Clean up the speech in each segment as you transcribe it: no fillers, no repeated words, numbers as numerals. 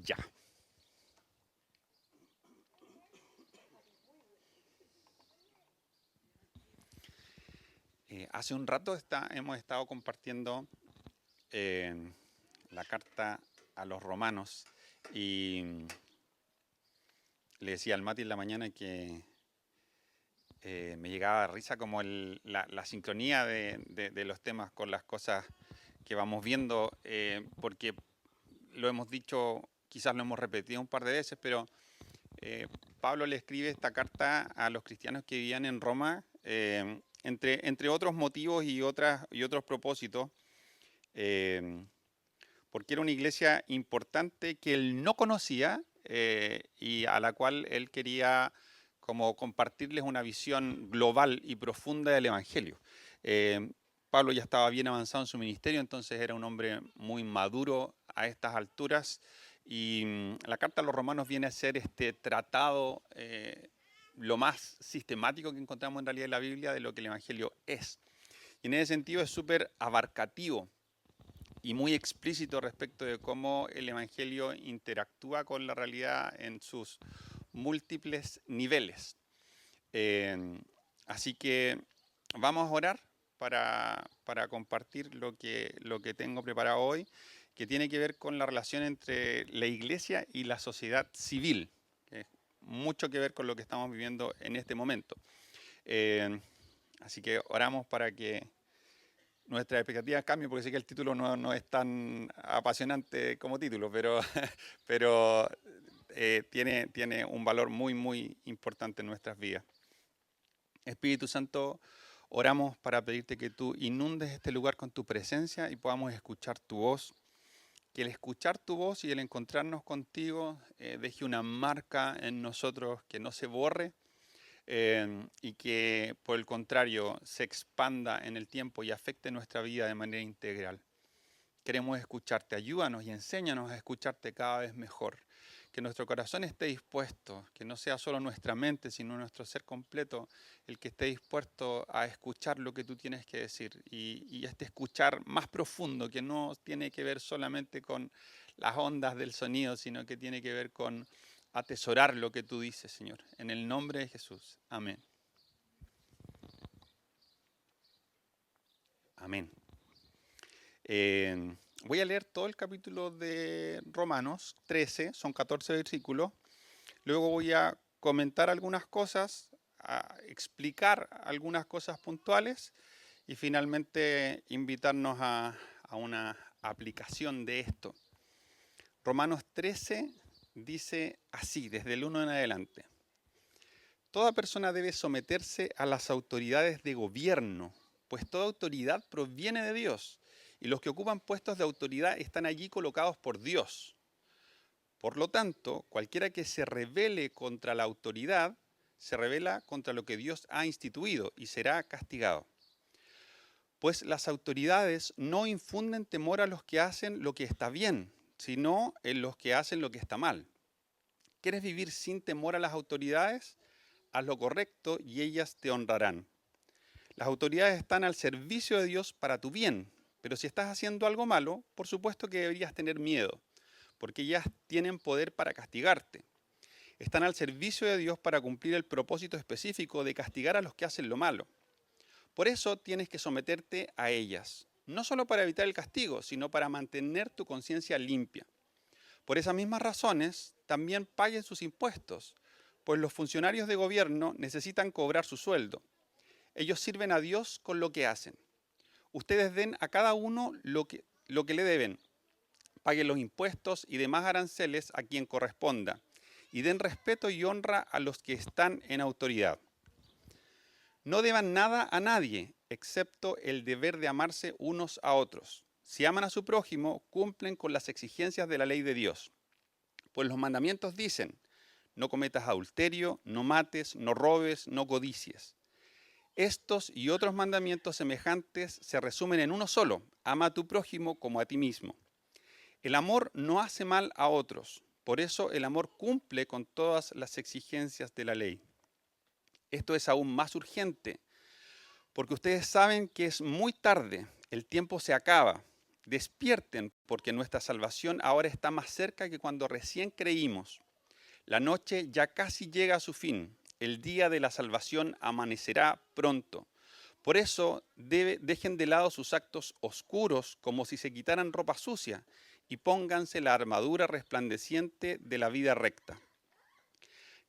Ya. Hace un rato hemos estado compartiendo eh, la carta a los romanos y le decía al Mati en la mañana que me llegaba a risa como la sincronía de los temas con las cosas que vamos viendo, porque lo hemos dicho, quizás lo hemos repetido un par de veces, pero Pablo le escribe esta carta a los cristianos que vivían en Roma, entre otros motivos y otros propósitos, eh, porque era una iglesia importante que él no conocía y a la cual él quería como compartirles una visión global y profunda del Evangelio. Eh, Pablo ya estaba bien avanzado en su ministerio, entonces era un hombre muy maduro a estas alturas y la carta a los romanos viene a ser este tratado lo más sistemático que encontramos en realidad en la Biblia de lo que el Evangelio es. Y en ese sentido es súper abarcativo y muy explícito respecto de cómo el Evangelio interactúa con la realidad en sus múltiples niveles. Eh, Así que vamos a orar para compartir lo que tengo preparado hoy, que tiene que ver con la relación entre la iglesia y la sociedad civil, que es mucho que ver con lo que estamos viviendo en este momento. Eh, Así que oramos para que nuestras expectativas cambien, porque sé que el título no es tan apasionante como título, pero tiene un valor muy importante en nuestras vidas. Espíritu Santo, oramos para pedirte que tú inundes este lugar con tu presencia y podamos escuchar tu voz. Que el escuchar tu voz y el encontrarnos contigo deje una marca en nosotros que no se borre y que por el contrario se expanda en el tiempo y afecte nuestra vida de manera integral. Queremos escucharte, ayúdanos y enséñanos a escucharte cada vez mejor. Que nuestro corazón esté dispuesto, que no sea solo nuestra mente, sino nuestro ser completo, el que esté dispuesto a escuchar lo que tú tienes que decir. Y este escuchar más profundo, que no tiene que ver solamente con las ondas del sonido, sino que tiene que ver con atesorar lo que tú dices, Señor. En el nombre de Jesús. Amén. Amén. Voy a leer todo el capítulo de Romanos 13, son 14 versículos. Luego voy a comentar algunas cosas, a explicar algunas cosas puntuales y finalmente invitarnos a una aplicación de esto. Romanos 13 dice así, desde el 1 en adelante. Toda persona debe someterse a las autoridades de gobierno, pues toda autoridad proviene de Dios, y los que ocupan puestos de autoridad están allí colocados por Dios. Por lo tanto, cualquiera que se rebele contra la autoridad, se rebela contra lo que Dios ha instituido y será castigado. Pues las autoridades no infunden temor a los que hacen lo que está bien, sino en los que hacen lo que está mal. ¿Quieres vivir sin temor a las autoridades? Haz lo correcto y ellas te honrarán. Las autoridades están al servicio de Dios para tu bien, pero si estás haciendo algo malo, por supuesto que deberías tener miedo, porque ellas tienen poder para castigarte. Están al servicio de Dios para cumplir el propósito específico de castigar a los que hacen lo malo. Por eso tienes que someterte a ellas, no solo para evitar el castigo, sino para mantener tu conciencia limpia. Por esas mismas razones, también paguen sus impuestos, pues los funcionarios de gobierno necesitan cobrar su sueldo. Ellos sirven a Dios con lo que hacen. Ustedes den a cada uno lo que le deben. Paguen los impuestos y demás aranceles a quien corresponda. Y den respeto y honra a los que están en autoridad. No deban nada a nadie, excepto el deber de amarse unos a otros. Si aman a su prójimo, cumplen con las exigencias de la ley de Dios. Pues los mandamientos dicen, no cometas adulterio, no mates, no robes, no codicies. Estos y otros mandamientos semejantes se resumen en uno solo, ama a tu prójimo como a ti mismo. El amor no hace mal a otros, por eso el amor cumple con todas las exigencias de la ley. Esto es aún más urgente, porque ustedes saben que es muy tarde, el tiempo se acaba. Despierten, porque nuestra salvación ahora está más cerca que cuando recién creímos. La noche ya casi llega a su fin. El día de la salvación amanecerá pronto. Por eso dejen de lado sus actos oscuros como si se quitaran ropa sucia y pónganse la armadura resplandeciente de la vida recta.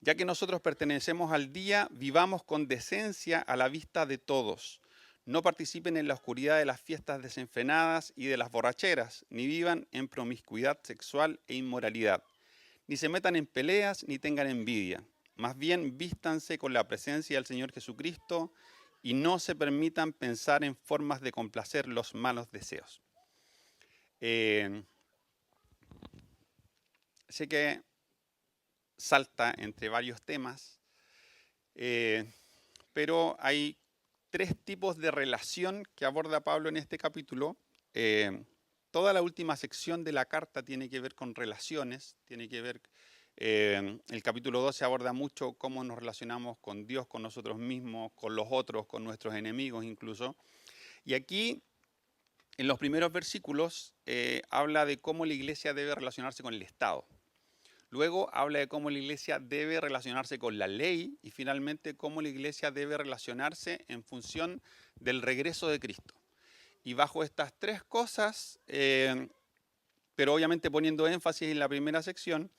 Ya que nosotros pertenecemos al día, vivamos con decencia a la vista de todos. No participen en la oscuridad de las fiestas desenfrenadas y de las borracheras, ni vivan en promiscuidad sexual e inmoralidad. Ni se metan en peleas, ni tengan envidia. Más bien, vístanse con la presencia del Señor Jesucristo y no se permitan pensar en formas de complacer los malos deseos. Sé que salta entre varios temas, pero hay 3 tipos de relación que aborda Pablo en este capítulo. Toda la última sección de la carta tiene que ver con relaciones, tiene que ver, el capítulo 12 aborda mucho cómo nos relacionamos con Dios, con nosotros mismos, con los otros, con nuestros enemigos incluso. Y aquí, en los primeros versículos, habla de cómo la iglesia debe relacionarse con el Estado. Luego habla de cómo la iglesia debe relacionarse con la ley y finalmente cómo la iglesia debe relacionarse en función del regreso de Cristo. Y bajo estas 3 cosas, pero obviamente poniendo énfasis en la primera sección,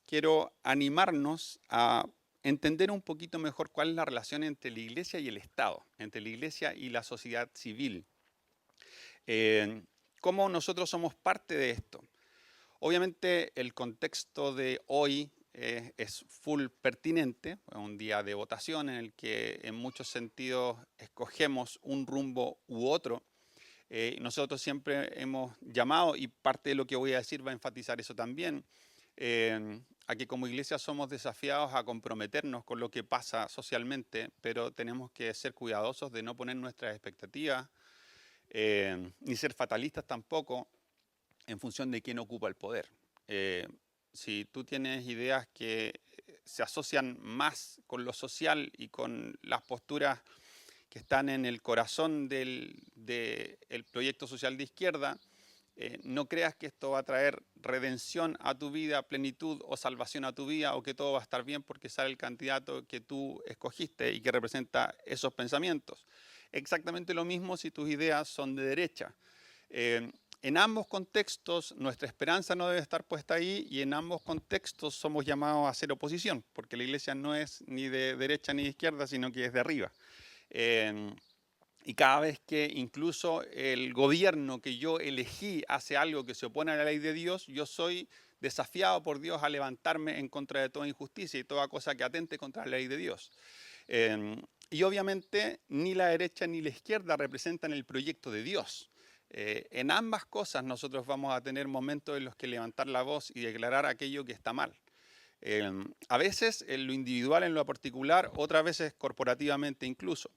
quiero animarnos a entender un poquito mejor cuál es la relación entre la iglesia y el Estado, entre la iglesia y la sociedad civil. Cómo nosotros somos parte de esto. Obviamente el contexto de hoy es full pertinente, un día de votación en el que en muchos sentidos escogemos un rumbo u otro. Nosotros siempre hemos llamado, y parte de lo que voy a decir va a enfatizar eso también, a que como iglesia somos desafiados a comprometernos con lo que pasa socialmente, pero tenemos que ser cuidadosos de no poner nuestras expectativas, ni ser fatalistas tampoco, en función de quién ocupa el poder. Si tú tienes ideas que se asocian más con lo social y con las posturas que están en el corazón del proyecto social de izquierda, no creas que esto va a traer redención a tu vida, plenitud o salvación a tu vida, o que todo va a estar bien porque sale el candidato que tú escogiste y que representa esos pensamientos. Exactamente lo mismo si tus ideas son de derecha. En ambos contextos nuestra esperanza no debe estar puesta ahí y en ambos contextos somos llamados a hacer oposición, porque la iglesia no es ni de derecha ni de izquierda, sino que es de arriba. Y cada vez que incluso el gobierno que yo elegí hace algo que se opone a la ley de Dios, yo soy desafiado por Dios a levantarme en contra de toda injusticia y toda cosa que atente contra la ley de Dios. Y obviamente ni la derecha ni la izquierda representan el proyecto de Dios. En ambas cosas nosotros vamos a tener momentos en los que levantar la voz y declarar aquello que está mal. A veces en lo individual, en lo particular, otras veces corporativamente incluso.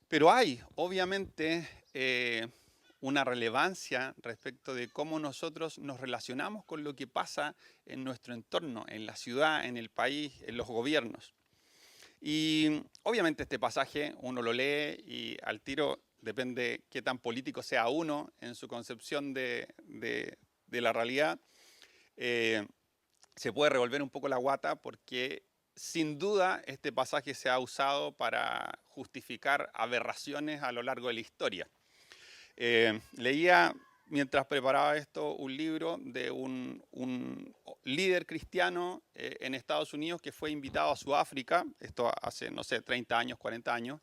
Pero hay, obviamente, una relevancia respecto de cómo nosotros nos relacionamos con lo que pasa en nuestro entorno, en la ciudad, en el país, en los gobiernos. Y obviamente este pasaje uno lo lee y al tiro, depende qué tan político sea uno en su concepción de la realidad, se puede revolver un poco la guata porque sin duda este pasaje se ha usado para justificar aberraciones a lo largo de la historia. Leía mientras preparaba esto un libro de un líder cristiano en Estados Unidos que fue invitado a Sudáfrica, esto hace, no sé, 30 años, 40 años,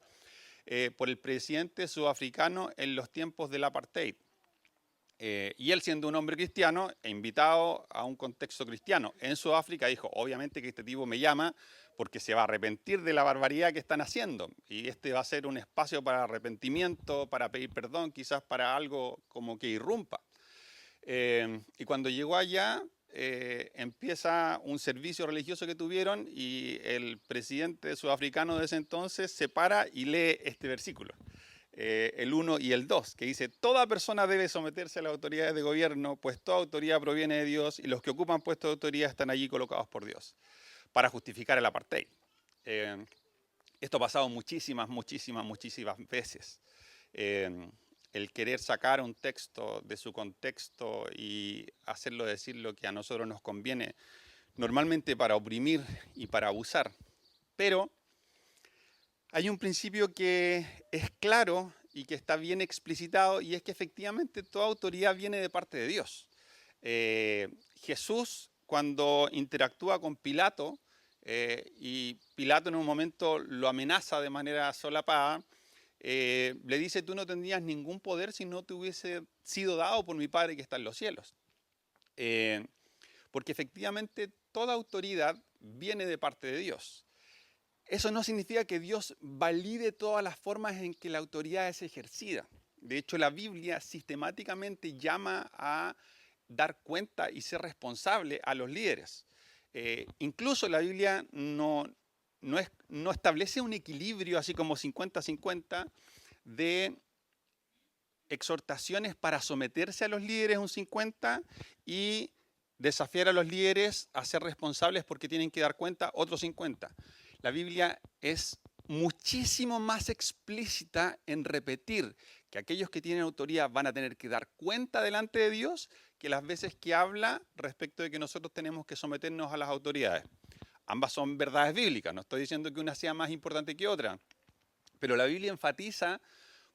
por el presidente sudafricano en los tiempos del apartheid. Y él, siendo un hombre cristiano e invitado a un contexto cristiano en Sudáfrica, dijo, obviamente que este tipo me llama porque se va a arrepentir de la barbaridad que están haciendo. Y este va a ser un espacio para arrepentimiento, para pedir perdón, quizás para algo como que irrumpa. Y cuando llegó allá, empieza un servicio religioso que tuvieron y el presidente sudafricano de ese entonces se para y lee este versículo. El 1 y el 2, que dice, toda persona debe someterse a las autoridades de gobierno, pues toda autoridad proviene de Dios y los que ocupan puestos de autoridad están allí colocados por Dios, para justificar el apartheid. Esto ha pasado muchísimas veces. el querer sacar un texto de su contexto y hacerlo decir lo que a nosotros nos conviene, normalmente para oprimir y para abusar. Pero hay un principio que es claro y que está bien explicitado, y es que efectivamente toda autoridad viene de parte de Dios. Jesús, cuando interactúa con Pilato, y Pilato en un momento lo amenaza de manera solapada, le dice: tú no tendrías ningún poder si no te hubiese sido dado por mi Padre que está en los cielos. Eh, porque efectivamente toda autoridad viene de parte de Dios. Eso no significa que Dios valide todas las formas en que la autoridad es ejercida. De hecho, la Biblia sistemáticamente llama a dar cuenta y ser responsable a los líderes. Incluso la Biblia no establece un equilibrio así como 50-50 de exhortaciones para someterse a los líderes un 50 y desafiar a los líderes a ser responsables porque tienen que dar cuenta otro 50. La Biblia es muchísimo más explícita en repetir que aquellos que tienen autoridad van a tener que dar cuenta delante de Dios que las veces que habla respecto de que nosotros tenemos que someternos a las autoridades. Ambas son verdades bíblicas, no estoy diciendo que una sea más importante que otra, pero la Biblia enfatiza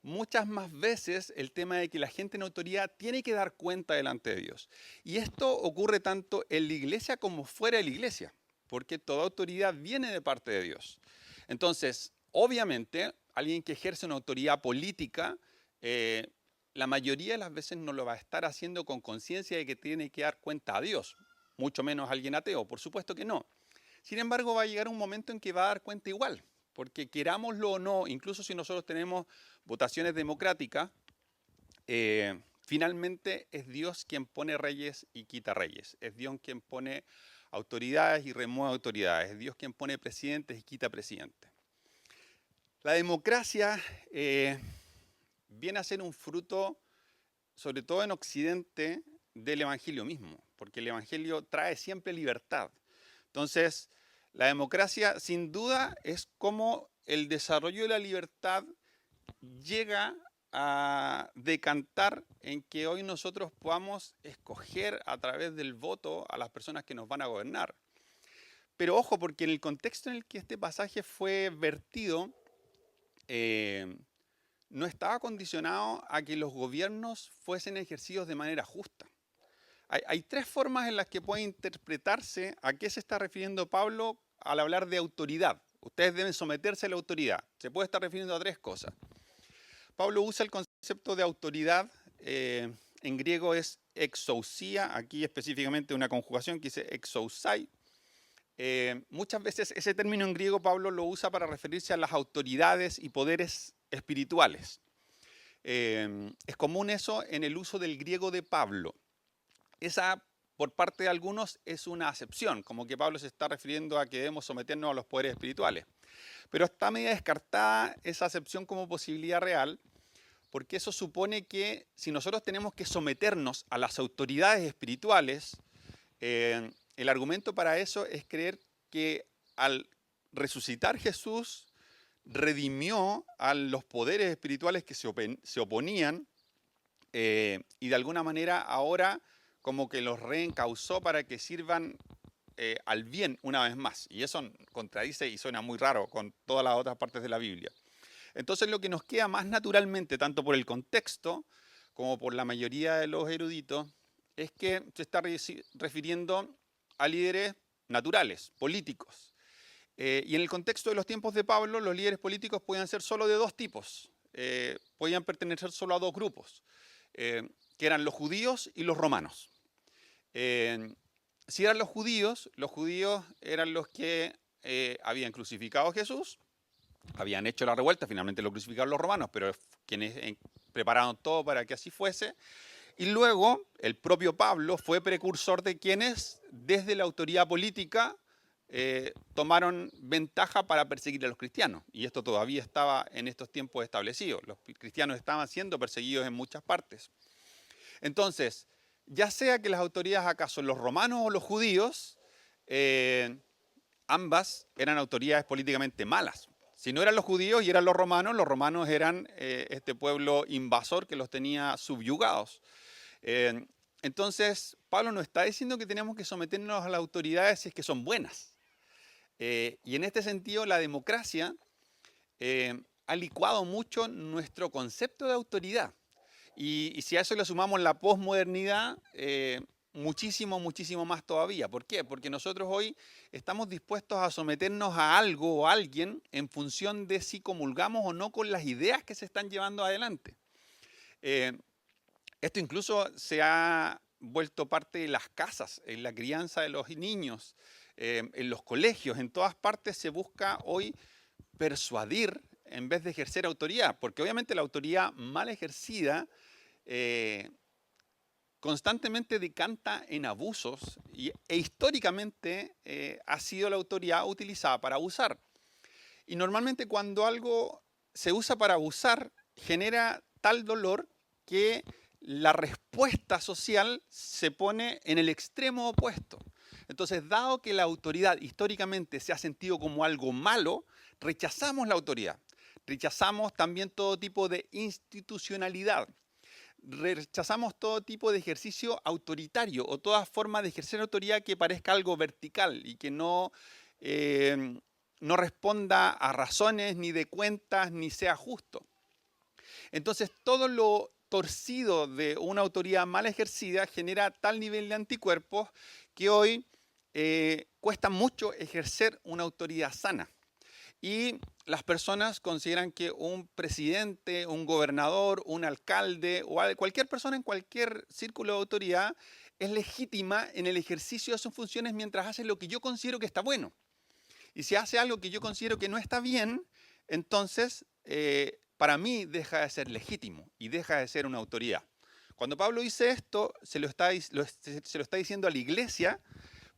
muchas más veces el tema de que la gente en autoridad tiene que dar cuenta delante de Dios. Y esto ocurre tanto en la iglesia como fuera de la iglesia, porque toda autoridad viene de parte de Dios. Entonces, obviamente, alguien que ejerce una autoridad política, la mayoría de las veces no lo va a estar haciendo con conciencia de que tiene que dar cuenta a Dios, mucho menos alguien ateo, por supuesto que no. Sin embargo, va a llegar un momento en que va a dar cuenta igual, porque querámoslo o no, incluso si nosotros tenemos votaciones democráticas, finalmente es Dios quien pone reyes y quita reyes. Es Dios quien pone autoridades y remueve autoridades. Es Dios quien pone presidentes y quita presidentes. La democracia viene a ser un fruto, sobre todo en Occidente, del Evangelio mismo, porque el Evangelio trae siempre libertad. Entonces, la democracia sin duda es como el desarrollo de la libertad llega a decantar en que hoy nosotros podamos escoger a través del voto a las personas que nos van a gobernar. Pero ojo, porque en el contexto en el que este pasaje fue vertido, no estaba condicionado a que los gobiernos fuesen ejercidos de manera justa. Hay tres formas en las que puede interpretarse a qué se está refiriendo Pablo al hablar de autoridad. Ustedes deben someterse a la autoridad. Se puede estar refiriendo a tres cosas. Pablo usa el concepto de autoridad, en griego es exousia, aquí específicamente una conjugación que dice exousai. Muchas veces ese término en griego Pablo lo usa para referirse a las autoridades y poderes espirituales. Es común eso en el uso del griego de Pablo. Esa, por parte de algunos, es una acepción, como que Pablo se está refiriendo a que debemos someternos a los poderes espirituales. Pero está medio descartada esa acepción como posibilidad real, porque eso supone que si nosotros tenemos que someternos a las autoridades espirituales, el argumento para eso es creer que al resucitar Jesús redimió a los poderes espirituales que se oponían, y de alguna manera ahora como que los reencausó para que sirvan al bien una vez más. Y eso contradice y suena muy raro con todas las otras partes de la Biblia. Entonces lo que nos queda más naturalmente, tanto por el contexto como por la mayoría de los eruditos, es que se está refiriendo a líderes naturales, políticos. Y en el contexto de los tiempos de Pablo, los líderes políticos podían ser solo de dos tipos. Podían pertenecer solo a dos grupos, que eran los judíos y los romanos. Si eran los judíos eran los que habían crucificado a Jesús, habían hecho la revuelta, finalmente lo crucificaron los romanos, pero quienes prepararon todo para que así fuese. Y luego el propio Pablo fue precursor de quienes desde la autoridad política tomaron ventaja para perseguir a los cristianos. Y esto todavía estaba en estos tiempos establecido. Los cristianos estaban siendo perseguidos en muchas partes. Entonces, ya sea que las autoridades acá son los romanos o los judíos, ambas eran autoridades políticamente malas. Si no eran los judíos y eran los romanos eran este pueblo invasor que los tenía subyugados. Eh, entonces, Pablo no está diciendo que tenemos que someternos a las autoridades si es que son buenas. Y en este sentido, la democracia ha licuado mucho nuestro concepto de autoridad. Y si a eso le sumamos la posmodernidad, muchísimo, muchísimo más todavía. ¿Por qué? Porque nosotros hoy estamos dispuestos a someternos a algo o a alguien en función de si comulgamos o no con las ideas que se están llevando adelante. Esto incluso se ha vuelto parte de las casas, en la crianza de los niños, en los colegios, en todas partes se busca hoy persuadir en vez de ejercer autoridad, porque obviamente la autoridad mal ejercida constantemente decanta en abusos e históricamente ha sido la autoridad utilizada para abusar. Y normalmente cuando algo se usa para abusar genera tal dolor que la respuesta social se pone en el extremo opuesto. Entonces, dado que la autoridad históricamente se ha sentido como algo malo, rechazamos la autoridad. Rechazamos también todo tipo de institucionalidad. Rechazamos todo tipo de ejercicio autoritario o toda forma de ejercer autoridad que parezca algo vertical y que no responda a razones ni de cuentas ni sea justo. Entonces, todo lo torcido de una autoridad mal ejercida genera tal nivel de anticuerpos que hoy cuesta mucho ejercer una autoridad sana. Y las personas consideran que un presidente, un gobernador, un alcalde o cualquier persona en cualquier círculo de autoridad es legítima en el ejercicio de sus funciones mientras hace lo que yo considero que está bueno. Y si hace algo que yo considero que no está bien, entonces para mí deja de ser legítimo y deja de ser una autoridad. Cuando Pablo dice esto, se lo está diciendo a la iglesia,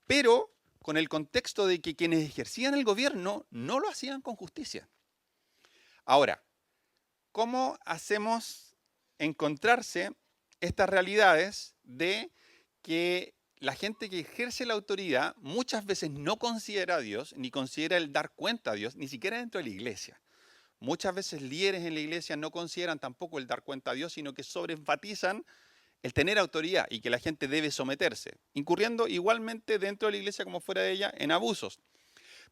pero con el contexto de que quienes ejercían el gobierno no lo hacían con justicia. Ahora, ¿cómo hacemos encontrarse estas realidades de que la gente que ejerce la autoridad muchas veces no considera a Dios, ni considera el dar cuenta a Dios, ni siquiera dentro de la iglesia? Muchas veces líderes en la iglesia no consideran tampoco el dar cuenta a Dios, sino que sobreenfatizan el tener autoridad y que la gente debe someterse, incurriendo igualmente dentro de la iglesia como fuera de ella en abusos.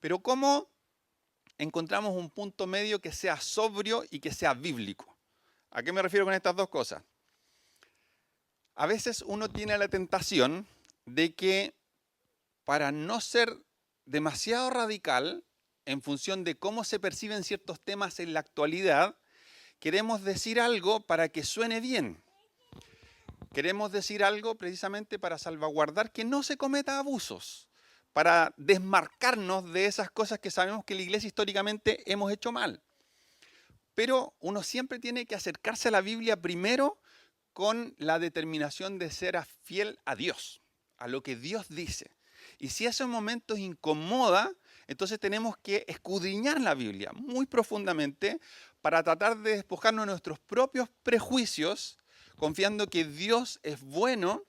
Pero ¿cómo encontramos un punto medio que sea sobrio y que sea bíblico? ¿A qué me refiero con estas dos cosas? A veces uno tiene la tentación de que para no ser demasiado radical en función de cómo se perciben ciertos temas en la actualidad, queremos decir algo para que suene bien. Queremos decir algo precisamente para salvaguardar que no se cometa abusos, para desmarcarnos de esas cosas que sabemos que la iglesia históricamente hemos hecho mal. Pero uno siempre tiene que acercarse a la Biblia primero con la determinación de ser fiel a Dios, a lo que Dios dice. Y si esos momentos incomoda, entonces tenemos que escudriñar la Biblia muy profundamente para tratar de despojarnos de nuestros propios prejuicios, confiando que Dios es bueno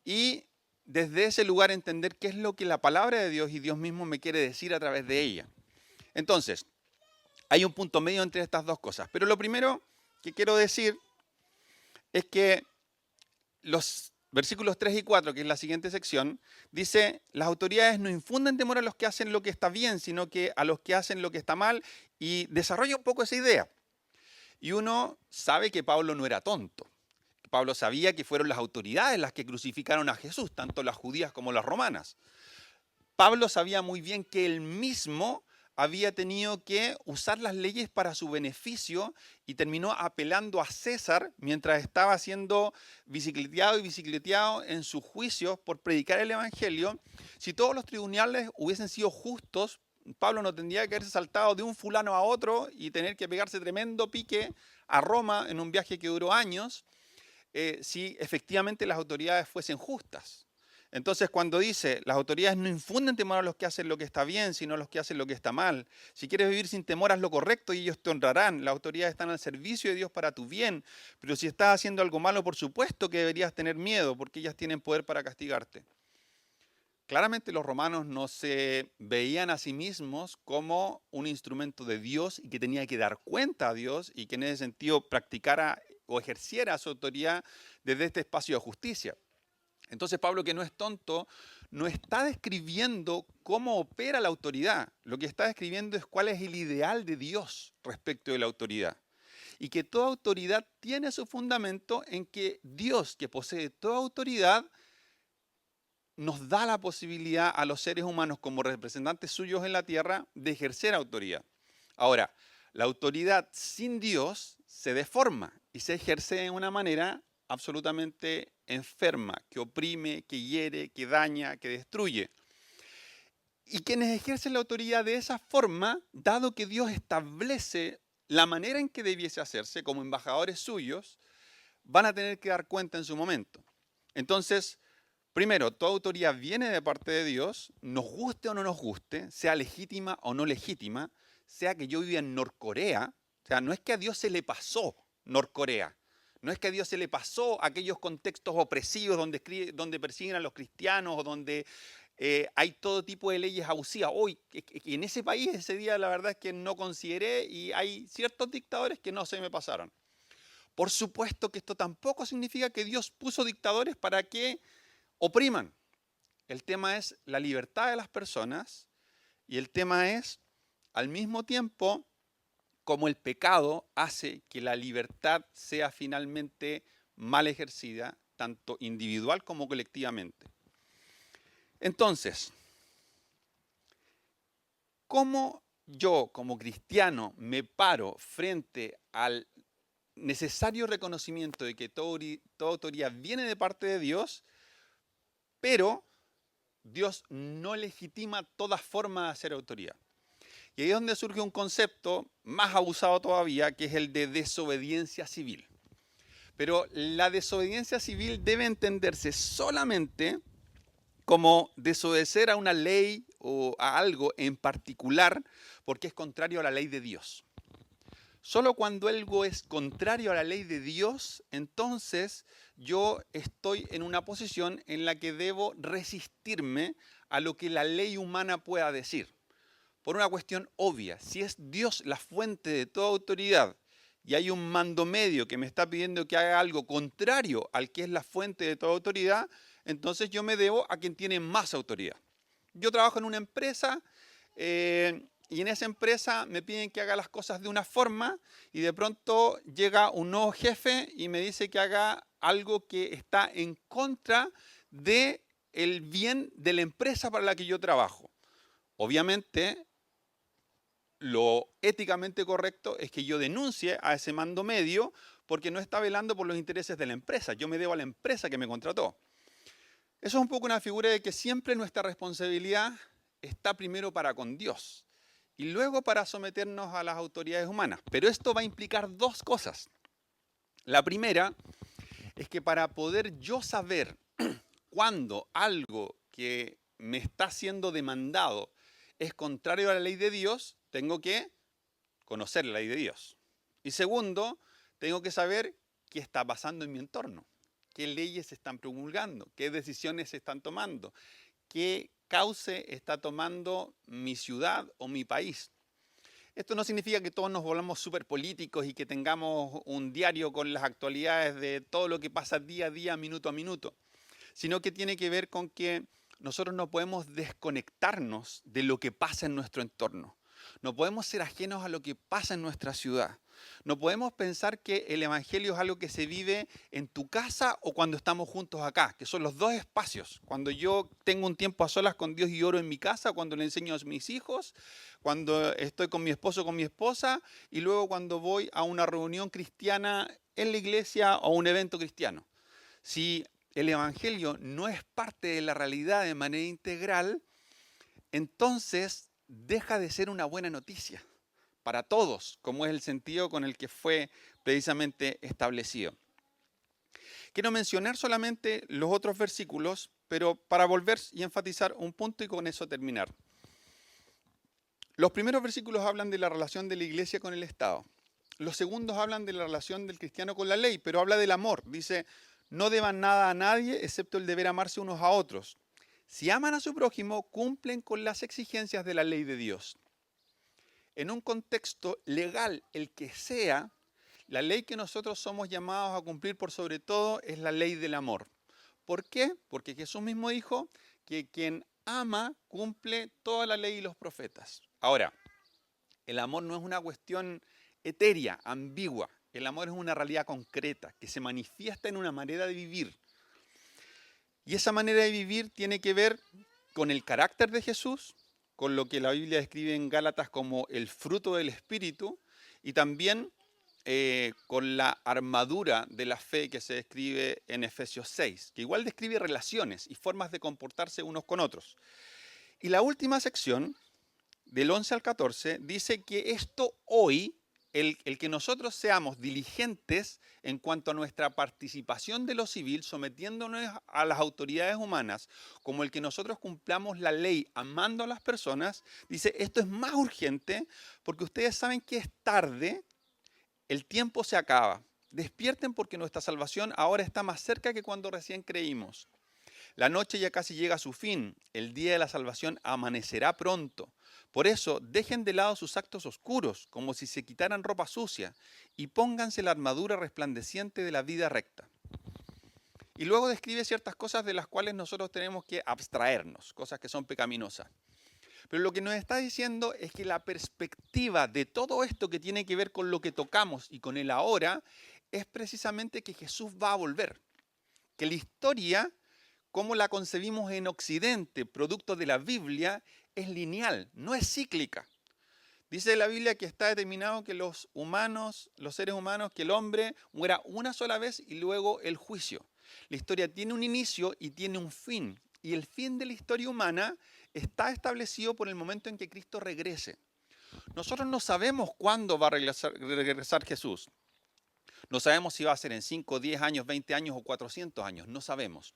y desde ese lugar entender qué es lo que la palabra de Dios y Dios mismo me quiere decir a través de ella. Entonces, hay un punto medio entre estas dos cosas. Pero lo primero que quiero decir es que los versículos 3 y 4, que es la siguiente sección, dice, las autoridades no infunden temor a los que hacen lo que está bien, sino que a los que hacen lo que está mal, y desarrolla un poco esa idea. Y uno sabe que Pablo no era tonto. Pablo sabía que fueron las autoridades las que crucificaron a Jesús, tanto las judías como las romanas. Pablo sabía muy bien que él mismo había tenido que usar las leyes para su beneficio y terminó apelando a César mientras estaba siendo bicicleteado en sus juicios por predicar el evangelio. Si todos los tribunales hubiesen sido justos, Pablo no tendría que haberse saltado de un fulano a otro y tener que pegarse tremendo pique a Roma en un viaje que duró años, si efectivamente las autoridades fuesen justas. Entonces, cuando dice, las autoridades no infunden temor a los que hacen lo que está bien, sino a los que hacen lo que está mal. Si quieres vivir sin temor, haz lo correcto y ellos te honrarán. Las autoridades están al servicio de Dios para tu bien. Pero si estás haciendo algo malo, por supuesto que deberías tener miedo, porque ellas tienen poder para castigarte. Claramente los romanos no se veían a sí mismos como un instrumento de Dios y que tenía que dar cuenta a Dios y que en ese sentido practicara o ejerciera su autoridad desde este espacio de justicia. Entonces Pablo, que no es tonto, no está describiendo cómo opera la autoridad. Lo que está describiendo es cuál es el ideal de Dios respecto de la autoridad. Y que toda autoridad tiene su fundamento en que Dios, que posee toda autoridad, nos da la posibilidad a los seres humanos como representantes suyos en la tierra de ejercer autoridad. Ahora, la autoridad sin Dios se deforma y se ejerce de una manera absolutamente enferma, que oprime, que hiere, que daña, que destruye. Y quienes ejercen la autoridad de esa forma, dado que Dios establece la manera en que debiese hacerse como embajadores suyos, van a tener que dar cuenta en su momento. Entonces, primero, toda autoridad viene de parte de Dios, nos guste o no nos guste, sea legítima o no legítima, sea que yo viva en Norcorea, o sea, no es que a Dios se le pasó Norcorea, no es que a Dios se le pasó aquellos contextos opresivos donde persiguen a los cristianos o donde hay todo tipo de leyes abusivas. Hoy, en ese país, ese día, la verdad es que no consideré y hay ciertos dictadores que no se me pasaron. Por supuesto que esto tampoco significa que Dios puso dictadores para que opriman. El tema es la libertad de las personas y el tema es, al mismo tiempo, cómo el pecado hace que la libertad sea finalmente mal ejercida, tanto individual como colectivamente. Entonces, ¿cómo yo como cristiano me paro frente al necesario reconocimiento de que toda autoridad viene de parte de Dios, pero Dios no legitima toda forma de hacer autoridad? Y ahí es donde surge un concepto más abusado todavía, que es el de desobediencia civil. Pero la desobediencia civil debe entenderse solamente como desobedecer a una ley o a algo en particular porque es contrario a la ley de Dios. Solo cuando algo es contrario a la ley de Dios, entonces yo estoy en una posición en la que debo resistirme a lo que la ley humana pueda decir. Por una cuestión obvia, si es Dios la fuente de toda autoridad y hay un mando medio que me está pidiendo que haga algo contrario al que es la fuente de toda autoridad, entonces yo me debo a quien tiene más autoridad. Yo trabajo en una empresa y en esa empresa me piden que haga las cosas de una forma y de pronto llega un nuevo jefe y me dice que haga algo que está en contra del bien de la empresa para la que yo trabajo. Obviamente, lo éticamente correcto es que yo denuncie a ese mando medio porque no está velando por los intereses de la empresa. Yo me debo a la empresa que me contrató. Eso es un poco una figura de que siempre nuestra responsabilidad está primero para con Dios y luego para someternos a las autoridades humanas. Pero esto va a implicar dos cosas. La primera es que para poder yo saber cuándo algo que me está siendo demandado es contrario a la ley de Dios, tengo que conocer la ley de Dios. Y segundo, tengo que saber qué está pasando en mi entorno, qué leyes se están promulgando, qué decisiones se están tomando, qué cauce está tomando mi ciudad o mi país. Esto no significa que todos nos volvamos súper políticos y que tengamos un diario con las actualidades de todo lo que pasa día a día, minuto a minuto, sino que tiene que ver con que nosotros no podemos desconectarnos de lo que pasa en nuestro entorno. No podemos ser ajenos a lo que pasa en nuestra ciudad. No podemos pensar que el Evangelio es algo que se vive en tu casa o cuando estamos juntos acá, que son los dos espacios. Cuando yo tengo un tiempo a solas con Dios y oro en mi casa, cuando le enseño a mis hijos, cuando estoy con mi esposo o con mi esposa, y luego cuando voy a una reunión cristiana en la iglesia o un evento cristiano. Si el Evangelio no es parte de la realidad de manera integral, entonces deja de ser una buena noticia para todos, como es el sentido con el que fue precisamente establecido. Quiero mencionar solamente los otros versículos, pero para volver y enfatizar un punto y con eso terminar. Los primeros versículos hablan de la relación de la iglesia con el Estado. Los segundos hablan de la relación del cristiano con la ley, pero habla del amor. Dice, no deban nada a nadie excepto el deber amarse unos a otros. Si aman a su prójimo, cumplen con las exigencias de la ley de Dios. En un contexto legal, el que sea, la ley que nosotros somos llamados a cumplir por sobre todo es la ley del amor. ¿Por qué? Porque Jesús mismo dijo que quien ama cumple toda la ley y los profetas. Ahora, el amor no es una cuestión etérea, ambigua. El amor es una realidad concreta que se manifiesta en una manera de vivir. Y esa manera de vivir tiene que ver con el carácter de Jesús, con lo que la Biblia describe en Gálatas como el fruto del Espíritu, y también con la armadura de la fe que se describe en Efesios 6, que igual describe relaciones y formas de comportarse unos con otros. Y la última sección, del 11 al 14, dice que esto hoy, el que nosotros seamos diligentes en cuanto a nuestra participación de lo civil, sometiéndonos a las autoridades humanas, como el que nosotros cumplamos la ley amando a las personas, dice, esto es más urgente porque ustedes saben que es tarde, el tiempo se acaba. Despierten porque nuestra salvación ahora está más cerca que cuando recién creímos. La noche ya casi llega a su fin, el día de la salvación amanecerá pronto. Por eso, dejen de lado sus actos oscuros, como si se quitaran ropa sucia, y pónganse la armadura resplandeciente de la vida recta. Y luego describe ciertas cosas de las cuales nosotros tenemos que abstraernos, cosas que son pecaminosas. Pero lo que nos está diciendo es que la perspectiva de todo esto que tiene que ver con lo que tocamos y con el ahora, es precisamente que Jesús va a volver. Que la historia, como la concebimos en Occidente, producto de la Biblia, es lineal, no es cíclica. Dice la Biblia que está determinado que los seres humanos, que el hombre muera una sola vez y luego el juicio. La historia tiene un inicio y tiene un fin. Y el fin de la historia humana está establecido por el momento en que Cristo regrese. Nosotros no sabemos cuándo va a regresar Jesús. No sabemos si va a ser en 5, 10 años, 20 años o 400 años. No sabemos.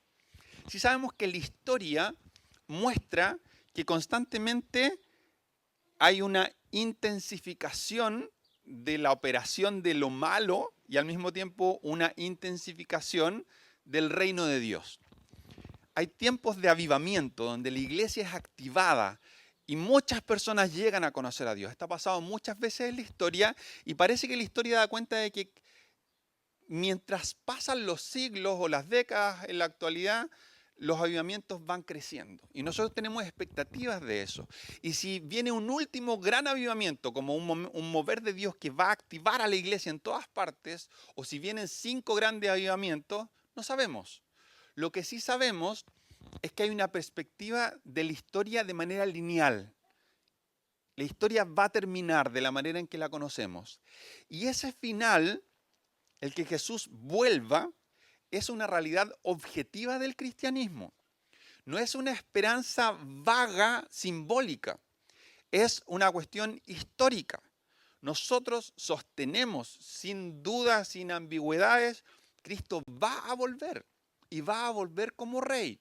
Sí sabemos que la historia muestra que constantemente hay una intensificación de la operación de lo malo y al mismo tiempo una intensificación del reino de Dios. Hay tiempos de avivamiento donde la iglesia es activada y muchas personas llegan a conocer a Dios. Está pasado muchas veces en la historia y parece que la historia da cuenta de que mientras pasan los siglos o las décadas en la actualidad, los avivamientos van creciendo. Y nosotros tenemos expectativas de eso. Y si viene un último gran avivamiento, como un mover de Dios que va a activar a la iglesia en todas partes, o si vienen 5 grandes avivamientos, no sabemos. Lo que sí sabemos es que hay una perspectiva de la historia de manera lineal. La historia va a terminar de la manera en que la conocemos. Y ese final, el que Jesús vuelva, es una realidad objetiva del cristianismo. No es una esperanza vaga, simbólica. Es una cuestión histórica. Nosotros sostenemos, sin dudas, sin ambigüedades, Cristo va a volver y va a volver como rey.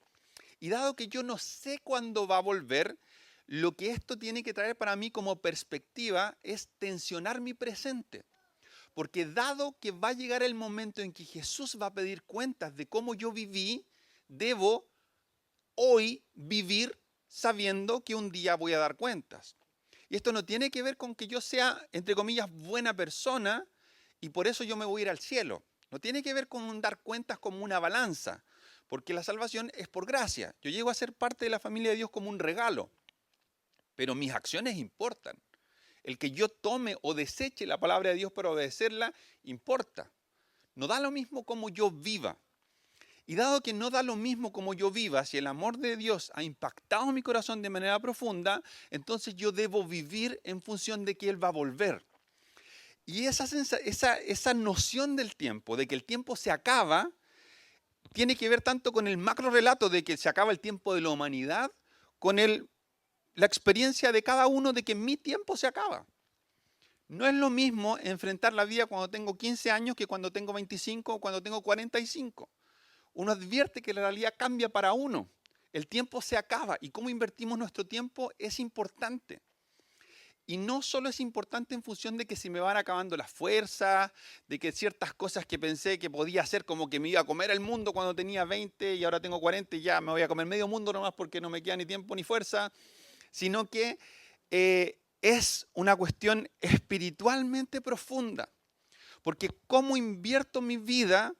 Y dado que yo no sé cuándo va a volver, lo que esto tiene que traer para mí como perspectiva es tensionar mi presente. Porque dado que va a llegar el momento en que Jesús va a pedir cuentas de cómo yo viví, debo hoy vivir sabiendo que un día voy a dar cuentas. Y esto no tiene que ver con que yo sea, entre comillas, buena persona y por eso yo me voy a ir al cielo. No tiene que ver con un dar cuentas como una balanza, porque la salvación es por gracia. Yo llego a ser parte de la familia de Dios como un regalo, pero mis acciones importan. El que yo tome o deseche la palabra de Dios para obedecerla, importa. No da lo mismo como yo viva. Y dado que no da lo mismo como yo viva, si el amor de Dios ha impactado mi corazón de manera profunda, entonces yo debo vivir en función de que Él va a volver. Y esa noción del tiempo, de que el tiempo se acaba, tiene que ver tanto con el macro relato de que se acaba el tiempo de la humanidad, con la experiencia de cada uno de que mi tiempo se acaba. No es lo mismo enfrentar la vida cuando tengo 15 años que cuando tengo 25 o cuando tengo 45. Uno advierte que la realidad cambia para uno. El tiempo se acaba y cómo invertimos nuestro tiempo es importante. Y no solo es importante en función de que se me van acabando las fuerzas, de que ciertas cosas que pensé que podía hacer, como que me iba a comer el mundo cuando tenía 20 y ahora tengo 40 y ya me voy a comer medio mundo nomás porque no me queda ni tiempo ni fuerza, sino que es una cuestión espiritualmente profunda. Porque cómo invierto mi vida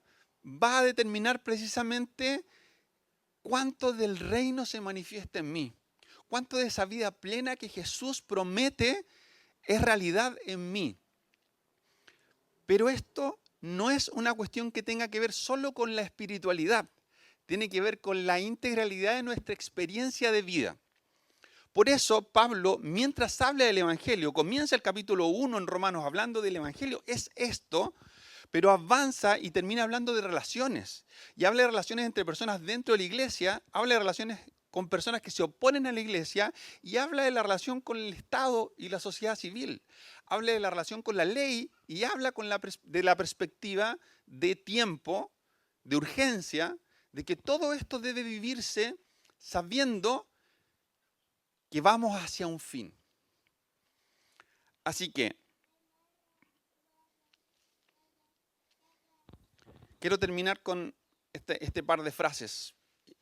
va a determinar precisamente cuánto del reino se manifiesta en mí. Cuánto de esa vida plena que Jesús promete es realidad en mí. Pero esto no es una cuestión que tenga que ver solo con la espiritualidad. Tiene que ver con la integralidad de nuestra experiencia de vida. Por eso Pablo, mientras habla del Evangelio, comienza el capítulo 1 en Romanos hablando del Evangelio, es esto, pero avanza y termina hablando de relaciones. Y habla de relaciones entre personas dentro de la iglesia, habla de relaciones con personas que se oponen a la iglesia y habla de la relación con el Estado y la sociedad civil. Habla de la relación con la ley y habla de la perspectiva de tiempo, de urgencia, de que todo esto debe vivirse sabiendo que vamos hacia un fin. Así que quiero terminar con este par de frases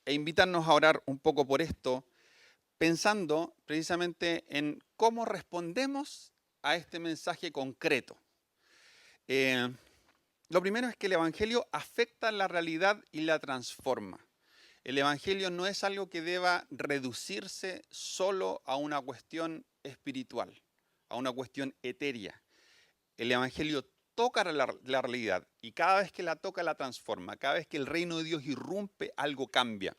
e invitarnos a orar un poco por esto, pensando precisamente en cómo respondemos a este mensaje concreto. Lo primero es que el Evangelio afecta la realidad y la transforma. El Evangelio no es algo que deba reducirse solo a una cuestión espiritual, a una cuestión etérea. El Evangelio toca la realidad y cada vez que la toca la transforma. Cada vez que el reino de Dios irrumpe, algo cambia.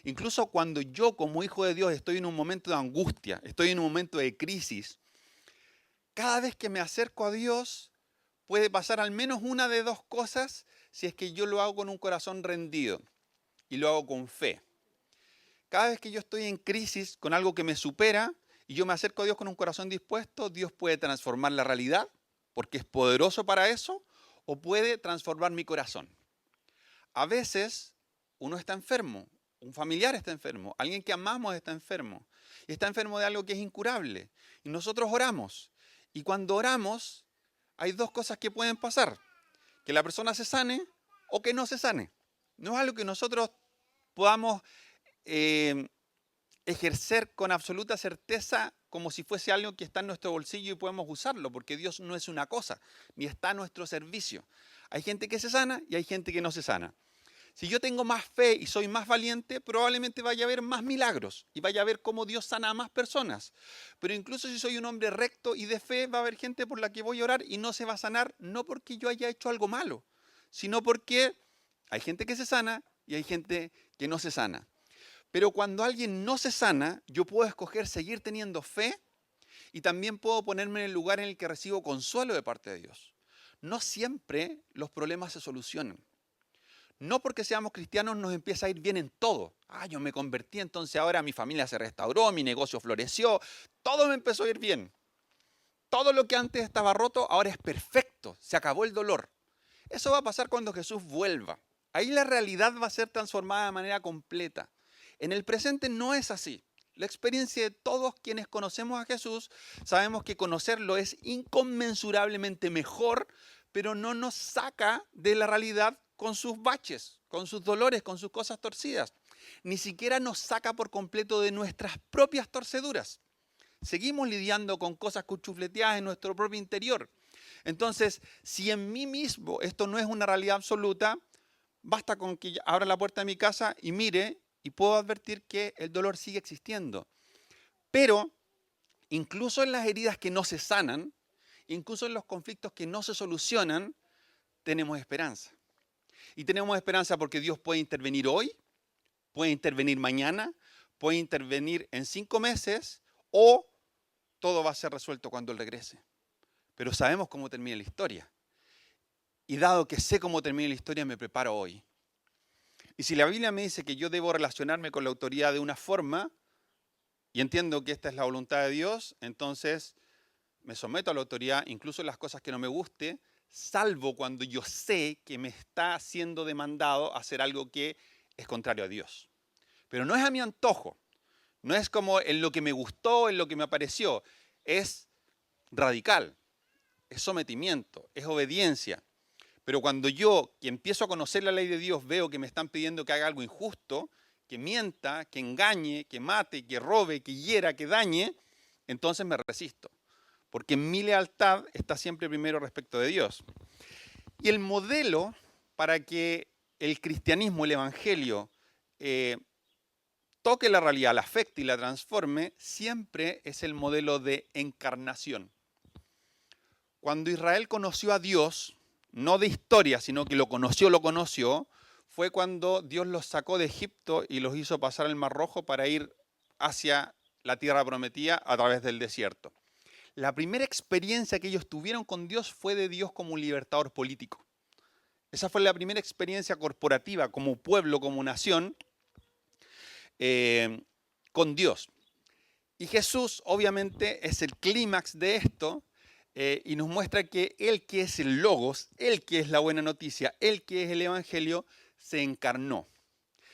Incluso cuando yo como hijo de Dios estoy en un momento de angustia, estoy en un momento de crisis, cada vez que me acerco a Dios puede pasar al menos una de dos cosas si es que yo lo hago con un corazón rendido y lo hago con fe. Cada vez que yo estoy en crisis con algo que me supera y yo me acerco a Dios con un corazón dispuesto, Dios puede transformar la realidad porque es poderoso para eso, o puede transformar mi corazón. A veces uno está enfermo, un familiar está enfermo, alguien que amamos está enfermo, y está enfermo de algo que es incurable. Y nosotros oramos, y cuando oramos hay dos cosas que pueden pasar, que la persona se sane o que no se sane. No es algo que nosotros podamos ejercer con absoluta certeza como si fuese algo que está en nuestro bolsillo y podemos usarlo, porque Dios no es una cosa, ni está a nuestro servicio. Hay gente que se sana y hay gente que no se sana. Si yo tengo más fe y soy más valiente, probablemente vaya a haber más milagros y vaya a ver cómo Dios sana a más personas. Pero incluso si soy un hombre recto y de fe, va a haber gente por la que voy a orar y no se va a sanar, no porque yo haya hecho algo malo, sino porque hay gente que se sana y hay gente que no se sana. Pero cuando alguien no se sana, yo puedo escoger seguir teniendo fe y también puedo ponerme en el lugar en el que recibo consuelo de parte de Dios. No siempre los problemas se solucionan. No porque seamos cristianos nos empieza a ir bien en todo. Yo me convertí, entonces ahora mi familia se restauró, mi negocio floreció, todo me empezó a ir bien. Todo lo que antes estaba roto ahora es perfecto, se acabó el dolor. Eso va a pasar cuando Jesús vuelva. Ahí la realidad va a ser transformada de manera completa. En el presente no es así. La experiencia de todos quienes conocemos a Jesús, sabemos que conocerlo es inconmensurablemente mejor, pero no nos saca de la realidad con sus baches, con sus dolores, con sus cosas torcidas. Ni siquiera nos saca por completo de nuestras propias torceduras. Seguimos lidiando con cosas cuchufleteadas en nuestro propio interior. Entonces, si en mí mismo esto no es una realidad absoluta, basta con que abra la puerta de mi casa y mire y puedo advertir que el dolor sigue existiendo. Pero incluso en las heridas que no se sanan, incluso en los conflictos que no se solucionan, tenemos esperanza. Y tenemos esperanza porque Dios puede intervenir hoy, puede intervenir mañana, puede intervenir en 5 meses o todo va a ser resuelto cuando Él regrese. Pero sabemos cómo termina la historia. Y dado que sé cómo termina la historia, me preparo hoy. Y si la Biblia me dice que yo debo relacionarme con la autoridad de una forma, y entiendo que esta es la voluntad de Dios, entonces me someto a la autoridad, incluso en las cosas que no me guste, salvo cuando yo sé que me está siendo demandado hacer algo que es contrario a Dios. Pero no es a mi antojo, no es como en lo que me gustó, en lo que me pareció, es radical, es sometimiento, es obediencia. Pero cuando yo, que empiezo a conocer la ley de Dios, veo que me están pidiendo que haga algo injusto, que mienta, que engañe, que mate, que robe, que hiera, que dañe, entonces me resisto. Porque mi lealtad está siempre primero respecto de Dios. Y el modelo para que el cristianismo, el evangelio, toque la realidad, la afecte y la transforme, siempre es el modelo de encarnación. Cuando Israel conoció a Dios, no de historia, sino que lo conoció, fue cuando Dios los sacó de Egipto y los hizo pasar el Mar Rojo para ir hacia la tierra prometida a través del desierto. La primera experiencia que ellos tuvieron con Dios fue de Dios como un libertador político. Esa fue la primera experiencia corporativa como pueblo, como nación, con Dios. Y Jesús obviamente es el clímax de esto y nos muestra que Él que es el Logos, Él que es la buena noticia, Él que es el Evangelio, se encarnó.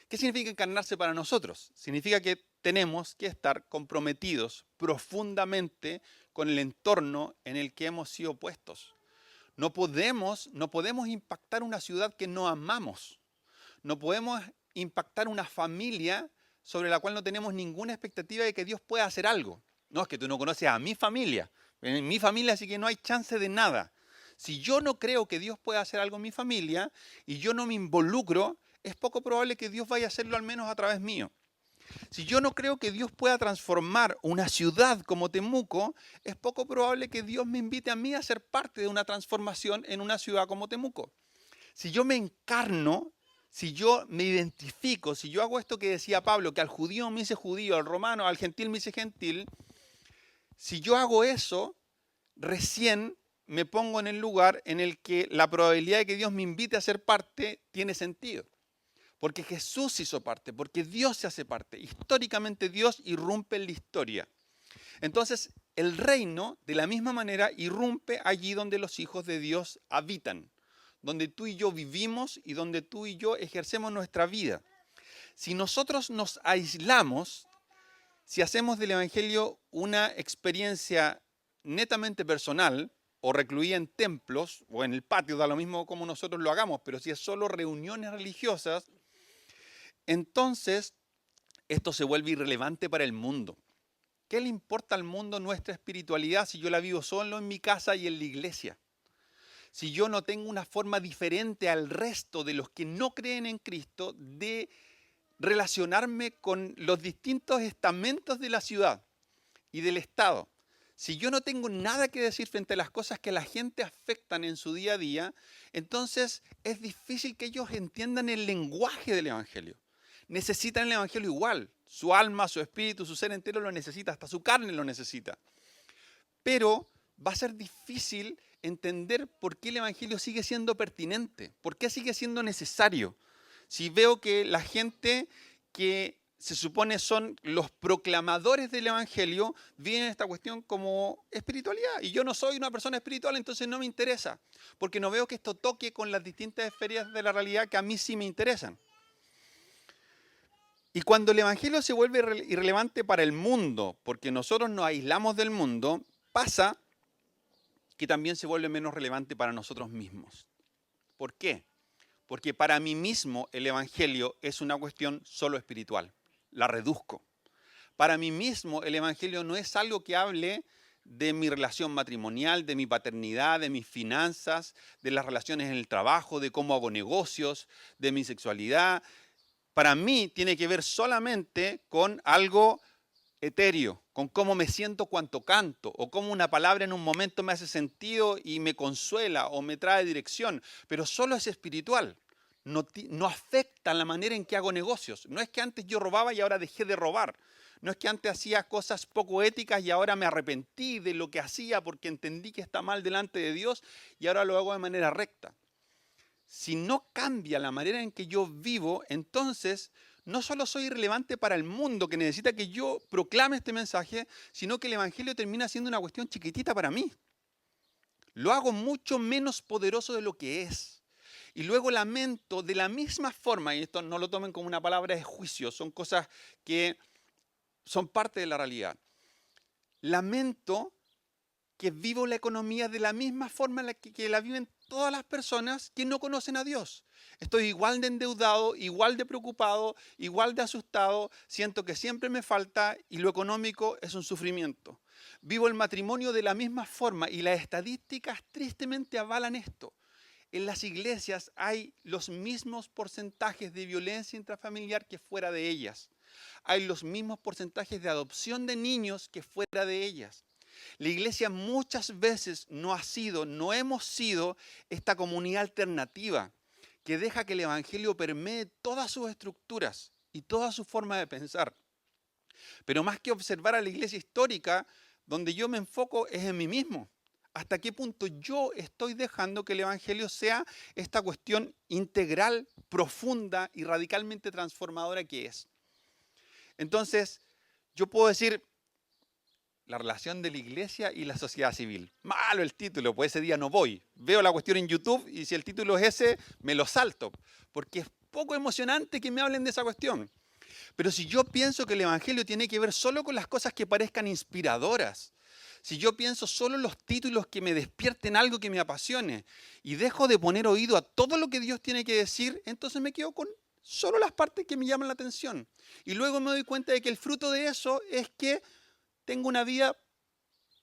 ¿Qué significa encarnarse para nosotros? Significa que tenemos que estar comprometidos profundamente con el entorno en el que hemos sido puestos. No podemos impactar una ciudad que no amamos. No podemos impactar una familia sobre la cual no tenemos ninguna expectativa de que Dios pueda hacer algo. No, es que tú no conoces a mi familia. En mi familia así que no hay chance de nada. Si yo no creo que Dios pueda hacer algo en mi familia y yo no me involucro, es poco probable que Dios vaya a hacerlo al menos a través mío. Si yo no creo que Dios pueda transformar una ciudad como Temuco, es poco probable que Dios me invite a mí a ser parte de una transformación en una ciudad como Temuco. Si yo me encarno, si yo me identifico, si yo hago esto que decía Pablo, que al judío me hice judío, al romano, al gentil me hice gentil, si yo hago eso, recién me pongo en el lugar en el que la probabilidad de que Dios me invite a ser parte tiene sentido. Porque Jesús hizo parte, porque Dios se hace parte. Históricamente Dios irrumpe en la historia. Entonces, el reino, de la misma manera, irrumpe allí donde los hijos de Dios habitan, donde tú y yo vivimos y donde tú y yo ejercemos nuestra vida. Si nosotros nos aislamos, si hacemos del Evangelio una experiencia netamente personal, o recluida en templos, o en el patio, da lo mismo como nosotros lo hagamos, pero si es solo reuniones religiosas, entonces esto se vuelve irrelevante para el mundo. ¿Qué le importa al mundo nuestra espiritualidad si yo la vivo solo en mi casa y en la iglesia? Si yo no tengo una forma diferente al resto de los que no creen en Cristo de relacionarme con los distintos estamentos de la ciudad y del Estado. Si yo no tengo nada que decir frente a las cosas que a la gente afectan en su día a día, entonces es difícil que ellos entiendan el lenguaje del Evangelio. Necesitan el Evangelio igual. Su alma, su espíritu, su ser entero lo necesita, hasta su carne lo necesita. Pero va a ser difícil entender por qué el Evangelio sigue siendo pertinente, por qué sigue siendo necesario. Si veo que la gente que se supone son los proclamadores del Evangelio, vienen esta cuestión como espiritualidad. Y yo no soy una persona espiritual, entonces no me interesa, porque no veo que esto toque con las distintas esferas de la realidad que a mí sí me interesan. Y cuando el Evangelio se vuelve irrelevante para el mundo, porque nosotros nos aislamos del mundo, pasa que también se vuelve menos relevante para nosotros mismos. ¿Por qué? Porque para mí mismo el Evangelio es una cuestión solo espiritual. La reduzco. Para mí mismo el Evangelio no es algo que hable de mi relación matrimonial, de mi paternidad, de mis finanzas, de las relaciones en el trabajo, de cómo hago negocios, de mi sexualidad. Para mí tiene que ver solamente con algo etéreo, con cómo me siento cuando canto, o cómo una palabra en un momento me hace sentido y me consuela o me trae dirección, pero solo es espiritual. No afecta la manera en que hago negocios. No es que antes yo robaba y ahora dejé de robar. No es que antes hacía cosas poco éticas y ahora me arrepentí de lo que hacía porque entendí que está mal delante de Dios y ahora lo hago de manera recta. Si no cambia la manera en que yo vivo, entonces no solo soy irrelevante para el mundo que necesita que yo proclame este mensaje, sino que el Evangelio termina siendo una cuestión chiquitita para mí. Lo hago mucho menos poderoso de lo que es. Y luego lamento de la misma forma, y esto no lo tomen como una palabra de juicio, son cosas que son parte de la realidad. Lamento que vivo la economía de la misma forma en la que la viven todas las personas que no conocen a Dios. Estoy igual de endeudado, igual de preocupado, igual de asustado, siento que siempre me falta y lo económico es un sufrimiento. Vivo el matrimonio de la misma forma y las estadísticas tristemente avalan esto. En las iglesias hay los mismos porcentajes de violencia intrafamiliar que fuera de ellas. Hay los mismos porcentajes de adopción de niños que fuera de ellas. La iglesia muchas veces no hemos sido esta comunidad alternativa que deja que el evangelio permee todas sus estructuras y toda su forma de pensar. Pero más que observar a la iglesia histórica, donde yo me enfoco es en mí mismo. ¿Hasta qué punto yo estoy dejando que el evangelio sea esta cuestión integral, profunda y radicalmente transformadora que es? Entonces, yo puedo decir, la relación de la iglesia y la sociedad civil. Malo el título, pues ese día no voy. Veo la cuestión en YouTube y si el título es ese, me lo salto, porque es poco emocionante que me hablen de esa cuestión. Pero si yo pienso que el evangelio tiene que ver solo con las cosas que parezcan inspiradoras, si yo pienso solo en los títulos que me despierten algo que me apasione y dejo de poner oído a todo lo que Dios tiene que decir, entonces me quedo con solo las partes que me llaman la atención. Y luego me doy cuenta de que el fruto de eso es que tengo una vida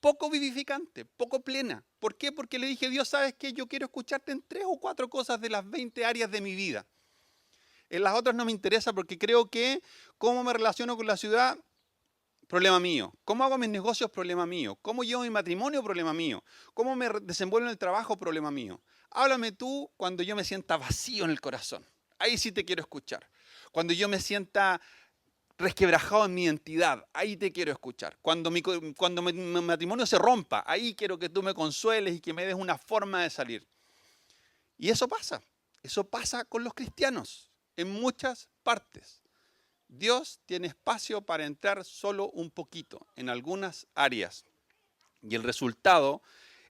poco vivificante, poco plena. ¿Por qué? Porque le dije, Dios, ¿sabes qué? Yo quiero escucharte en 3 o 4 cosas de las 20 áreas de mi vida. En las otras no me interesa porque creo que cómo me relaciono con la ciudad, problema mío. ¿Cómo hago mis negocios? Problema mío. ¿Cómo llevo mi matrimonio? Problema mío. ¿Cómo me desenvuelvo en el trabajo? Problema mío. Háblame tú cuando yo me sienta vacío en el corazón. Ahí sí te quiero escuchar. Cuando yo me sienta resquebrajado en mi identidad, ahí te quiero escuchar. Cuando mi matrimonio se rompa, ahí quiero que tú me consueles y que me des una forma de salir. Y eso pasa con los cristianos en muchas partes. Dios tiene espacio para entrar solo un poquito en algunas áreas. Y el resultado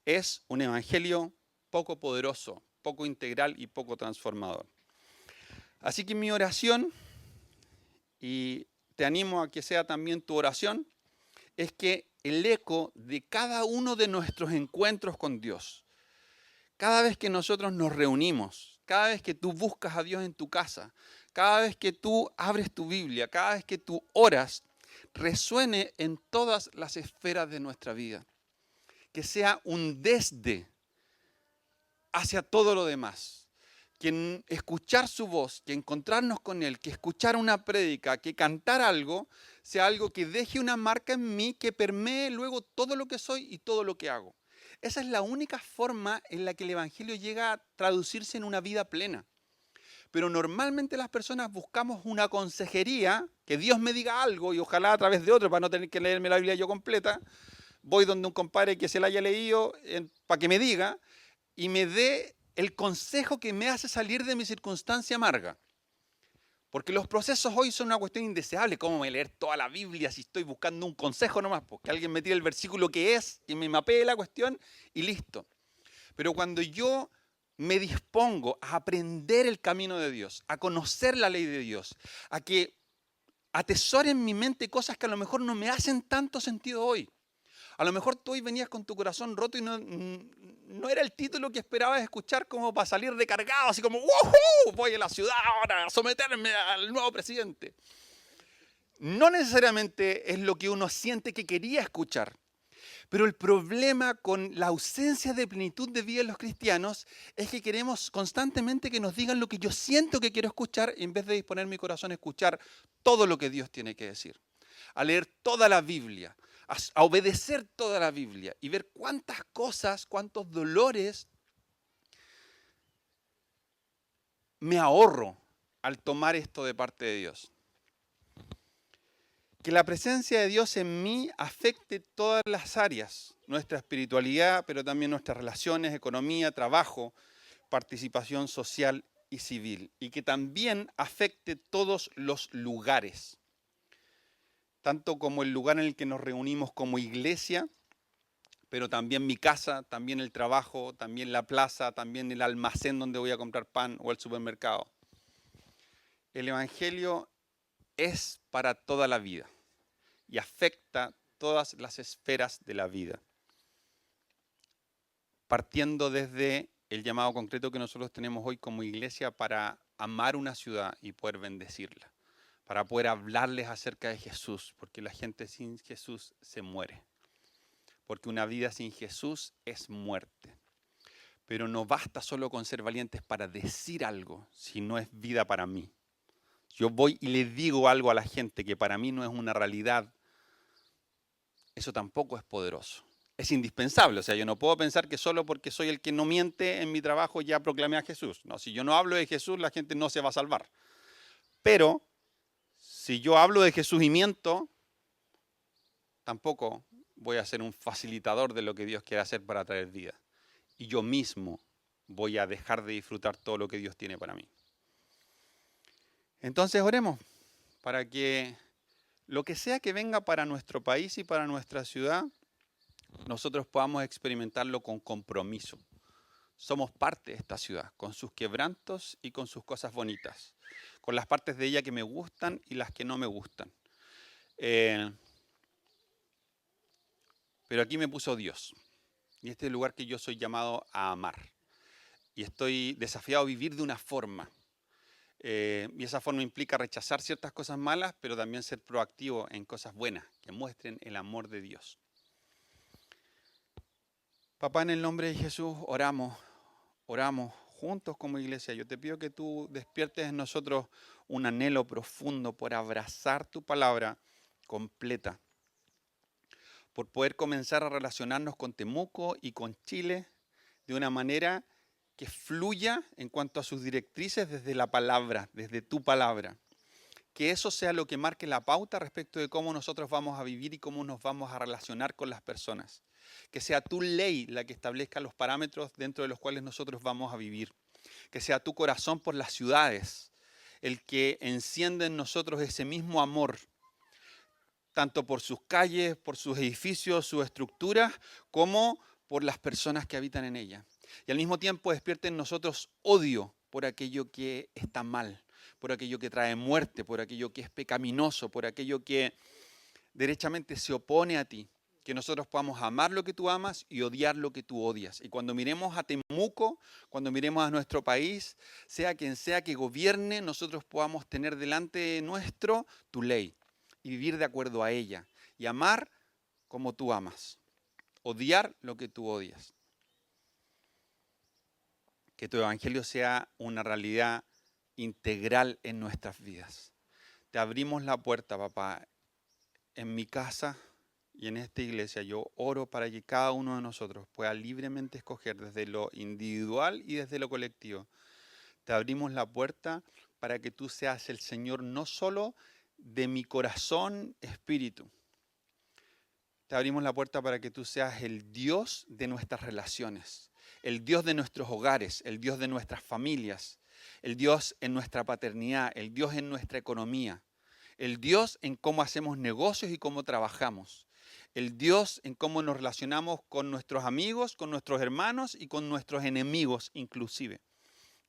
es un evangelio poco poderoso, poco integral y poco transformador. Así que mi oración, y te animo a que sea también tu oración, es que el eco de cada uno de nuestros encuentros con Dios, cada vez que nosotros nos reunimos, cada vez que tú buscas a Dios en tu casa, cada vez que tú abres tu Biblia, cada vez que tú oras, resuene en todas las esferas de nuestra vida. Que sea un desde hacia todo lo demás. Que escuchar su voz, que encontrarnos con Él, que escuchar una prédica, que cantar algo, sea algo que deje una marca en mí, que permee luego todo lo que soy y todo lo que hago. Esa es la única forma en la que el Evangelio llega a traducirse en una vida plena. Pero normalmente las personas buscamos una consejería, que Dios me diga algo y ojalá a través de otro para no tener que leerme la Biblia yo completa. Voy donde un compadre que se la haya leído para que me diga y me dé el consejo que me hace salir de mi circunstancia amarga. Porque los procesos hoy son una cuestión indeseable. ¿Cómo me leer toda la Biblia si estoy buscando un consejo nomás? Porque alguien me tire el versículo que es y me mapee la cuestión y listo. Pero cuando yo me dispongo a aprender el camino de Dios, a conocer la ley de Dios, a que atesore en mi mente cosas que a lo mejor no me hacen tanto sentido hoy. A lo mejor tú hoy venías con tu corazón roto y no era el título que esperabas escuchar como para salir recargado, así como ¡woohoo! Voy a la ciudad ahora a someterme al nuevo presidente. No necesariamente es lo que uno siente que quería escuchar. Pero el problema con la ausencia de plenitud de vida en los cristianos es que queremos constantemente que nos digan lo que yo siento que quiero escuchar en vez de disponer mi corazón a escuchar todo lo que Dios tiene que decir. A leer toda la Biblia, a obedecer toda la Biblia y ver cuántas cosas, cuántos dolores me ahorro al tomar esto de parte de Dios. Que la presencia de Dios en mí afecte todas las áreas, nuestra espiritualidad, pero también nuestras relaciones, economía, trabajo, participación social y civil. Y que también afecte todos los lugares, tanto como el lugar en el que nos reunimos como iglesia, pero también mi casa, también el trabajo, también la plaza, también el almacén donde voy a comprar pan o el supermercado. El Evangelio es para toda la vida y afecta todas las esferas de la vida. partiendo desde el llamado concreto que nosotros tenemos hoy como iglesia para amar una ciudad y poder bendecirla, para poder hablarles acerca de Jesús, porque la gente sin Jesús se muere, porque una vida sin Jesús es muerte. Pero no basta solo con ser valientes para decir algo, si no es vida para mí. Yo voy y le digo algo a la gente que para mí no es una realidad, eso tampoco es poderoso. Es indispensable, o sea, yo no puedo pensar que solo porque soy el que no miente en mi trabajo ya proclamé a Jesús. No, si yo no hablo de Jesús, la gente no se va a salvar. Pero si yo hablo de Jesús y miento, tampoco voy a ser un facilitador de lo que Dios quiere hacer para traer vida. Y yo mismo voy a dejar de disfrutar todo lo que Dios tiene para mí. Entonces oremos para que lo que sea que venga para nuestro país y para nuestra ciudad, nosotros podamos experimentarlo con compromiso. Somos parte de esta ciudad, con sus quebrantos y con sus cosas bonitas, con las partes de ella que me gustan y las que no me gustan. Pero aquí me puso Dios, y este es el lugar que yo soy llamado a amar. Y estoy desafiado a vivir de una forma. Y esa forma implica rechazar ciertas cosas malas, pero también ser proactivo en cosas buenas, que muestren el amor de Dios. Papá, en el nombre de Jesús, oramos juntos como iglesia. Yo te pido que tú despiertes en nosotros un anhelo profundo por abrazar tu palabra completa, por poder comenzar a relacionarnos con Temuco y con Chile de una manera que fluya en cuanto a sus directrices desde la palabra, desde tu palabra. Que eso sea lo que marque la pauta respecto de cómo nosotros vamos a vivir y cómo nos vamos a relacionar con las personas. Que sea tu ley la que establezca los parámetros dentro de los cuales nosotros vamos a vivir. Que sea tu corazón por las ciudades el que encienda en nosotros ese mismo amor, tanto por sus calles, por sus edificios, sus estructuras, como por las personas que habitan en ella. Y al mismo tiempo despierte en nosotros odio por aquello que está mal, por aquello que trae muerte, por aquello que es pecaminoso, por aquello que derechamente se opone a ti. Que nosotros podamos amar lo que tú amas y odiar lo que tú odias. Y cuando miremos a Temuco, cuando miremos a nuestro país, sea quien sea que gobierne, nosotros podamos tener delante nuestro tu ley y vivir de acuerdo a ella. Y amar como tú amas. Odiar lo que tú odias. Que tu evangelio sea una realidad integral en nuestras vidas. Te abrimos la puerta, papá. En mi casa y en esta iglesia yo oro para que cada uno de nosotros pueda libremente escoger desde lo individual y desde lo colectivo. Te abrimos la puerta para que tú seas el Señor no solo de mi corazón, espíritu. Te abrimos la puerta para que tú seas el Dios de nuestras relaciones, el Dios de nuestros hogares, el Dios de nuestras familias, el Dios en nuestra paternidad, el Dios en nuestra economía, el Dios en cómo hacemos negocios y cómo trabajamos, el Dios en cómo nos relacionamos con nuestros amigos, con nuestros hermanos y con nuestros enemigos inclusive.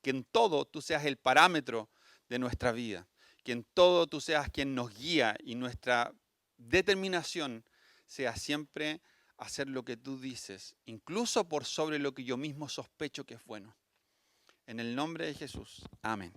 Que en todo tú seas el parámetro de nuestra vida, que en todo tú seas quien nos guía y nuestra determinación sea siempre hacer lo que tú dices, incluso por sobre lo que yo mismo sospecho que es bueno. En el nombre de Jesús. Amén.